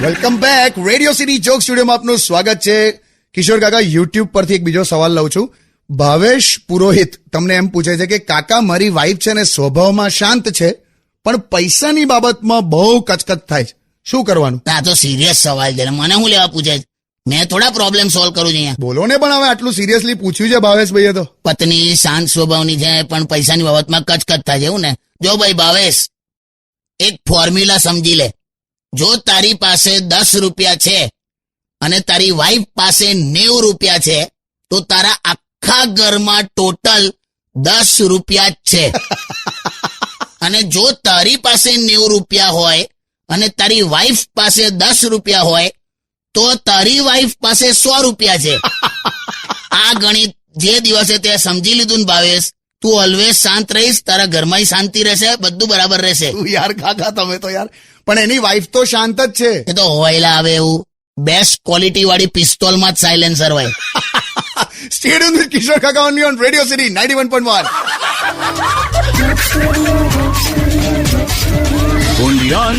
Welcome back. Radio city joke સ્ટુડિયોમાં આપનું સ્વાગત છે. કિશોર કાકા, યુટ્યુબ પરથી એક બીજો સવાલ લઉં છું. ભાવેશ પુરોહિત તમને એમ પૂછે છે કે કાકા, મારી વાઈફ છે ને સ્વભાવમાં શાંત છે, પણ પૈસાની બાબતમાં બહુ કચકચ થાય છે, શું કરવાનું? આ તો સિરિયસ સવાલ છે, મને હું લેવા પૂછે છે? મેં થોડા પ્રોબ્લેમ સોલ્વ કરું છું અહીંયા. બોલો ને, પણ હવે આટલું સિરિયસલી પૂછ્યું છે ભાવેશ ભાઈએ તો. પત્ની શાંત સ્વભાવની છે પણ પૈસાની બાબતમાં કચકચ થાય છે, એવું ને? જો ભાઈ ભાવેશ, એક ફોર્મ્યુલા સમજી લે. જો તારી પાસે 10 રૂપિયા છે અને તારી વાઈફ પાસે 90 રૂપિયા છે, તો તારા આખા ઘરમાં ટોટલ 10 રૂપિયા જ છે. અને જો તારી પાસે 90 રૂપિયા હોય અને તારી વાઈફ પાસે 10 રૂપિયા હોય, તો તારી વાઈફ પાસે 100 રૂપિયા છે. આ ગણિત જે દિવસે તે સમજી લીધું ને ભાવેશ, તું ઓલવેઝ શાંત રહીશ, તારા ઘરમાં શાંતિ રહેશે, બધું બરાબર રહેશે. તું યાર કાકા, તમે તો યાર, પણ એની વાઈફ તો શાંત જ છે. એ તો હોયલા આવે એવું. બેસ્ટ ક્વોલિટી વાળી પિસ્તોલમાં જ સાયલેન્સર હોય. Stay tuned with Kishore Kaka only on Radio City 91.1. Only on